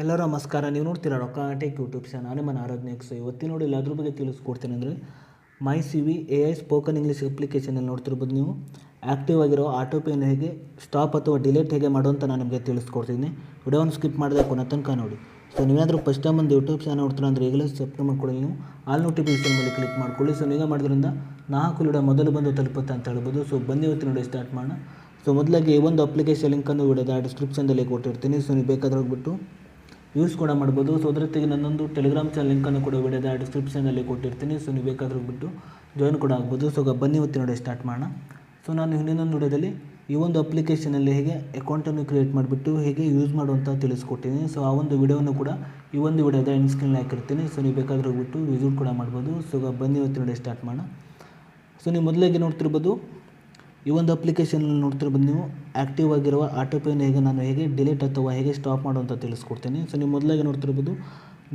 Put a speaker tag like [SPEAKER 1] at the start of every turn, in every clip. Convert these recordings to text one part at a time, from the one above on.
[SPEAKER 1] ಎಲ್ಲರೂ ನಮಸ್ಕಾರ. ನೀವು ನೋಡ್ತೀರಾ ರೊಕ್ಕ ಟೆಕ್ ಯೂಟ್ಯೂಬ್ ಚಾನಲ್. ನಾನು ನಿಮ್ಮ ಆರಾಧನೆಕ್ಸ್. ಇವತ್ತಿನ ನೋಡಿ ಅದ್ರ ಬಗ್ಗೆ ತಿಳಿಸ್ಕೊಡ್ತೀನಿ. ಅಂದರೆ my C V A I spoken English ಅಪ್ಲಿಕೇಶನಲ್ಲಿ ನೋಡ್ತಿರ್ಬೋದು. ನೀವು ಆ್ಯಕ್ಟಿವ್ ಆಗಿರೋ ಆಟೋ ಪೇನ ಹೇಗೆ ಸ್ಟಾಪ್ ಅಥವಾ ಡಿಲೀಟ್ ಹೇಗೆ ಮಾಡೋಂತ ನಾನು ನಿಮಗೆ ತಿಳಿಸ್ಕೊಡ್ತೀನಿ. ವಿಡಿಯೋವನ್ನು ಸ್ಕಿಪ್ ಮಾಡಿದೆ ಕೊನೆ ತನಕ ನೋಡಿ. ಸೊ ನೀವೇನಾದರೂ ಫಸ್ಟ್ ಟೈಮ್ ಒಂದು ಯೂಟ್ಯೂಬ್ ಚಾನಲ್ ನೋಡ್ತೀರಾ ಅಂದರೆ ಈಗಲೇ ಸಬ್ಸ್ಕ್ರೈಬ್ ಮಾಡ್ಕೊಳ್ಳಿ. ನೀವು ಆಲ್ ನೋಟಿಫಿಕೇಶನ್ ಮೇಲೆ ಕ್ಲಿಕ್ ಮಾಡ್ಕೊಳ್ಳಿ. ಸೊ ನೀವೇ ಮಾಡೋದ್ರಿಂದ ನಾಲ್ಕು ವಿಡಿಯೋ ಮೊದಲು ಬಂದು ತಲುಪುತ್ತೆ ಅಂತ ಹೇಳ್ಬೋದು. ಸೊ ಬನ್ನಿ ಇವತ್ತಿನ ನೋಡಿ ಸ್ಟಾರ್ಟ್ ಮಾಡೋಣ. ಸೊ ಮೊದಲಾಗಿ ಈ ಒಂದು ಅಪ್ಲಿಕೇಶನ್ ಲಿಂಕನ್ನು ವಿಡಿಯೋದ ಡಿಸ್ಕ್ರಿಪ್ಷನ್ದಲ್ಲಿ ಕೊಟ್ಟಿರ್ತೀನಿ. ಸೊ ನೀವು ಬೇಕಾದ್ರೆ ಹೋಗ್ಬಿಟ್ಟು ಯೂಸ್ ಕೂಡ ಮಾಡ್ಬೋದು. ಸೊ ಅದ್ರ ಜೊತೆಗೆ ನನ್ನೊಂದು ಟೆಲಿಗ್ರಾಮ್ ಚಾನಲ್ ಲಿಂಕನ್ನು ಕೂಡ ವಿಡಿಯೋದ ಡಿಸ್ಕ್ರಿಪ್ಷನಲ್ಲಿ ಕೊಟ್ಟಿರ್ತೀನಿ. ಸೊ ನೀವು ಬೇಕಾದ್ರೆ ಹೋಗ್ಬಿಟ್ಟು ಜಾಯ್ನ್ ಕೂಡ ಆಗ್ಬೋದು. ಸೊ ಬನ್ನಿ ಇವತ್ತಿನ ನೋಡಿ ಸ್ಟಾರ್ಟ್ ಮಾಡೋಣ. ಸೊ ನಾನು ಹಿಂದಿನೊಂದು ವಿಡಿಯೋದಲ್ಲಿ ಈ ಒಂದು ಅಪ್ಲಿಕೇಶನಲ್ಲಿ ಹೇಗೆ ಅಕೌಂಟನ್ನು ಕ್ರಿಯೇಟ್ ಮಾಡಿಬಿಟ್ಟು ಹೇಗೆ ಯೂಸ್ ಮಾಡುವಂತ ತಿಳಿಸ್ಕೊಟ್ಟಿನಿ. ಸೊ ಆ ಒಂದು ವಿಡಿಯೋವನ್ನು ಕೂಡ ಈ ಒಂದು ವಿಡಿಯೋದ ಎಂಡ್ ಸ್ಕ್ರೀನಲ್ಲಿ ಹಾಕಿರ್ತೀನಿ. ಸೊ ನೀವು ಬೇಕಾದ್ರೆ ಹೋಗ್ಬಿಟ್ಟು ವಿಸಿಟ್ ಕೂಡ ಮಾಡ್ಬೋದು. ಸೊ ಬನ್ನಿ ಇವತ್ತಿನ ನೋಡಿ ಸ್ಟಾರ್ಟ್ ಮಾಡೋಣ. ಸೊ ನೀವು ಮೊದಲಾಗಿ ನೋಡ್ತಿರ್ಬೋದು ಈ ಒಂದು ಅಪ್ಲಿಕೇಶನಲ್ಲಿ ನೋಡ್ತಿರ್ಬೋದು. ನೀವು ಆ್ಯಕ್ಟಿವ್ ಆಗಿರುವ ಆಟೋ ಪೇನ ಹೇಗೆ ಡಿಲೀಟ್ ಅಥವಾ ಹೇಗೆ ಸ್ಟಾಪ್ ಮಾಡುವಂತ ತಿಳಿಸ್ಕೊಡ್ತೀನಿ. ಸೊ ನೀವು ಮೊದಲಾಗಿ ನೋಡ್ತಿರ್ಬೋದು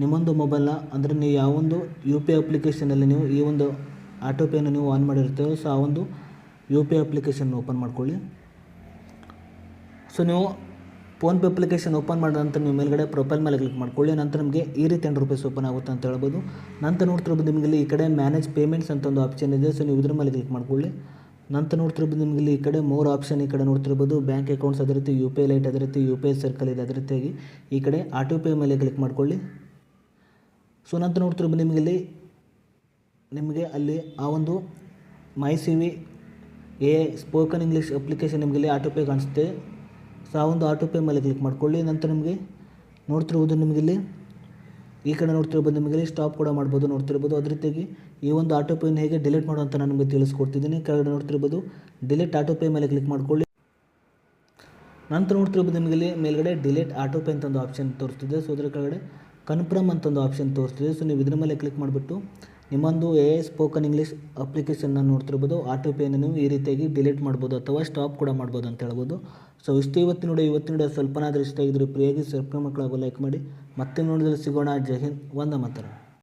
[SPEAKER 1] ನಿಮ್ಮೊಂದು ಮೊಬೈಲ್ನ ಅಂದರೆ ನೀವು ಯಾವೊಂದು ಯು ಪಿ ಐ ಅಪ್ಲಿಕೇಶನಲ್ಲಿ ನೀವು ಈ ಒಂದು ಆಟೋ ಪೇನ ನೀವು ಆನ್ ಮಾಡಿರ್ತೀರೋ ಸೊ ಆ ಒಂದು U P I application open ಮಾಡ್ಕೊಳ್ಳಿ. ಸೊ ನೀವು ಫೋನ್ಪೇ ಅಪ್ಲಿಕೇಶನ್ ಓಪನ್ ಮಾಡಿದ ನಂತರ ನೀವು ಮೇಲ್ಗಡೆ ಪ್ರೊಫೈಲ್ ಮೇಲೆ ಕ್ಲಿಕ್ ಮಾಡ್ಕೊಳ್ಳಿ. ನಂತರ ನಿಮಗೆ ಈ ರೀತಿ ಇಂಟರ್ಫೇಸ್ ಓಪನ್ ಆಗುತ್ತೆ ಅಂತ ಹೇಳ್ಬೋದು. ನಂತರ ನೋಡ್ತಿರ್ಬೋದು ನಿಮಗೆ ಈ ಕಡೆ ಮ್ಯಾನೇಜ್ ಪೇಮೆಂಟ್ಸ್ ಅಂತ ಒಂದು ಆಪ್ಷನ್ ಇದೆ. ಸೊ ನೀವು ಇದ್ರ ಮೇಲೆ ಕ್ಲಿಕ್ ಮಾಡ್ಕೊಳ್ಳಿ. ನಂತರ ನೋಡ್ತಿರ್ಬೋದು ನಿಮಗೆ ಈ ಕಡೆ ಮೋರ್ ಆಪ್ಷನ್ ಈ ಕಡೆ ನೋಡ್ತಿರ್ಬೋದು ಬ್ಯಾಂಕ್ ಅಕೌಂಟ್ಸ್ ಅದೇ ರೀತಿ ಯು ಪಿ ಐ ಲೈಟ್ ಅದೇ ರೀತಿ ಯು ಪಿ ಐ ಸರ್ಕಲ್ ಇದೆ. ಅದೇ ರೀತಿಯಾಗಿ ಈ ಕಡೆ ಆಟೋ ಪೇ ಮೇಲೆ ಕ್ಲಿಕ್ ಮಾಡ್ಕೊಳ್ಳಿ. ಸೊ ನಂತರ ನೋಡ್ತಿರ್ಬೋದು ನಿಮಗೆ ಅಲ್ಲಿ ಆ ಒಂದು my C V A I spoken English application ನಿಮಗೆ ಆಟೋ ಪೇ ಕಾಣಿಸುತ್ತೆ. ಸೊ ಆ ಒಂದು ಆಟೋ ಪೇ ಮೇಲೆ ಕ್ಲಿಕ್ ಮಾಡ್ಕೊಳ್ಳಿ. ನಂತರ ನಿಮಗೆ ನೋಡ್ತಿರ್ಬೋದು ನಿಮಗಿಲ್ಲಿ ಈ ಕಡೆ ನೋಡ್ತಿರ್ಬೋದು ನಿಮಗೆ ಸ್ಟಾಪ್ ಕೂಡ ಮಾಡ್ಬೋದು ನೋಡ್ತಿರ್ಬೋದು. ಅದೇ ರೀತಿಯಾಗಿ ಈ ಒಂದು ಆಟೋ ಪೇನ ಹೇಗೆ ಡಿಲೀಟ್ ಮಾಡೋಂತ ನಾನು ನಿಮಗೆ ತಿಳಿಸ್ಕೊಡ್ತಿದ್ದೀನಿ. ಕೆಳಗಡೆ ನೋಡ್ತಿರ್ಬೋದು ಡಿಲೀಟ್ ಆಟೋ ಪೇ ಮೇಲೆ ಕ್ಲಿಕ್ ಮಾಡ್ಕೊಳ್ಳಿ. ನಂತರ ನೋಡ್ತಿರ್ಬೋದು ನಿಮಗೆ ಮೇಲ್ಗಡೆ ಡಿಲೀಟ್ ಆಟೋ ಪೇ ಅಂತ ಒಂದು ಆಪ್ಷನ್ ತೋರಿಸ್ತಿದೆ. ಸೊ ಅದರ ಕೆಳಗಡೆ ಕನ್ಫರ್ಮ್ ಅಂತ ಒಂದು ಆಪ್ಷನ್ ತೋರಿಸ್ತಿದೆ. ಸೊ ನೀವು ಇದ್ರ ಮೇಲೆ ಕ್ಲಿಕ್ ಮಾಡಿಬಿಟ್ಟು ನಿಮ್ಮೊಂದು ಎ ಐ ಸ್ಪೋಕನ್ ಇಂಗ್ಲೀಷ್ ಅಪ್ಲಿಕೇಶನ್ನ ನೋಡ್ತಿರ್ಬೋದು ಆಟೋ ಪೇನ ನೀವು ಈ ರೀತಿಯಾಗಿ ಡಿಲೀಟ್ ಮಾಡ್ಬೋದು ಅಥವಾ ಸ್ಟಾಪ್ ಕೂಡ ಮಾಡ್ಬೋದು ಅಂತ ಹೇಳ್ಬೋದು. ಸೊ ಇಷ್ಟು ಇವತ್ತಿನ ವಿಡಿಯೋ ಸ್ವಲ್ಪನಾದರೂ ಇಷ್ಟ ಆಗಿದ್ರೆ ಪ್ರಿಯಾಗಿ ಸಬ್ಸ್ಕ್ರೈಬ್ ಮಕ್ಕಳಾಗೋ ಲೈಕ್ ಮಾಡಿ. ಮತ್ತೆ ನೋಡಿದ್ರೆ ಸಿಗೋಣ. ಜೈ ಹಿಂದ್, ವಂದೇ ಮಾತರಂ.